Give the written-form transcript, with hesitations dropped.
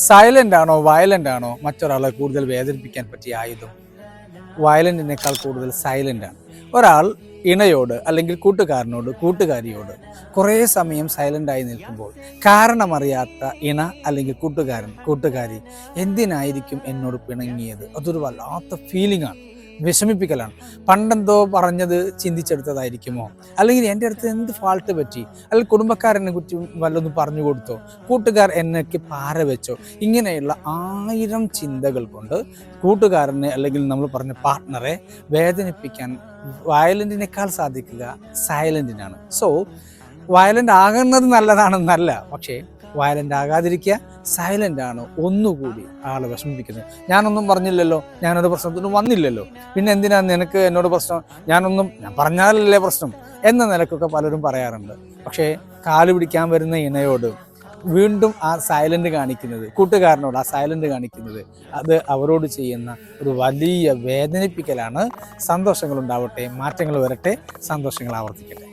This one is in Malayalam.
സൈലന്റ് ആണോ വയലന്റ് ആണോ മറ്റൊരാളെ കൂടുതൽ വേദനിപ്പിക്കാൻ പറ്റിയ ആയുധം? വയലന്റിനേക്കാൾ കൂടുതൽ സൈലന്റ് ആണ്. ഒരാൾ ഇണയോട് അല്ലെങ്കിൽ കൂട്ടുകാരനോട് കൂട്ടുകാരിയോട് കുറേ സമയം സൈലൻ്റായി നിൽക്കുമ്പോൾ കാരണമറിയാത്ത ഇണ അല്ലെങ്കിൽ കൂട്ടുകാരി എന്തിനായിരിക്കും എന്നോട് പിണങ്ങിയത്, അതൊരു വല്ലാത്ത ഫീലിംഗ് ആണ്, വിഷമിപ്പിക്കലാണ്. പണ്ടെന്തോ പറഞ്ഞത് ചിന്തിച്ചെടുത്തതായിരിക്കുമോ, അല്ലെങ്കിൽ എൻ്റെ അടുത്ത് എന്ത് ഫാൾട്ട് പറ്റി, അല്ലെങ്കിൽ കുടുംബക്കാരെന്നെ കുറ്റി വല്ലൊന്നും പറഞ്ഞു കൊടുത്തോ, കൂട്ടുകാർ എന്നൊക്കെ പാര വെച്ചോ, ഇങ്ങനെയുള്ള 1000 ചിന്തകൾ കൊണ്ട് കൂട്ടുകാരനെ അല്ലെങ്കിൽ നമ്മൾ പറഞ്ഞ പാർട്ട്ണറെ വേദനിപ്പിക്കാൻ വയലൻറ്റിനേക്കാൾ സാധിക്കുക സൈലൻറ്റിനാണ്. സോ വയലൻ്റ് ആകുന്നത് നല്ലതാണെന്നല്ല, പക്ഷേ വയലൻ്റ് ആകാതിരിക്കുക, സൈലൻ്റ് ആണ് ഒന്നുകൂടി ആളെ വിഷമിപ്പിക്കുന്നത്. ഞാനൊന്നും പറഞ്ഞില്ലല്ലോ, ഞാനൊരു പ്രശ്നത്തിനും വന്നില്ലല്ലോ, പിന്നെ എന്തിനാണ് നിനക്ക് എന്നോട് പ്രശ്നം, ഞാൻ പറഞ്ഞാലല്ലേ പ്രശ്നം എന്ന നിലക്കൊക്കെ പലരും പറയാറുണ്ട്. പക്ഷേ കാല് പിടിക്കാൻ വരുന്ന ഇണയോട് വീണ്ടും ആ സൈലൻ്റ് കാണിക്കുന്നത്, കൂട്ടുകാരനോട് ആ സൈലൻ്റ് കാണിക്കുന്നത്, അത് അവരോട് ചെയ്യുന്ന ഒരു വലിയ വേദനിപ്പിക്കലാണ്. സന്തോഷങ്ങൾ ഉണ്ടാവട്ടെ, മാറ്റങ്ങൾ വരട്ടെ, സന്തോഷങ്ങൾ ആവർത്തിക്കട്ടെ.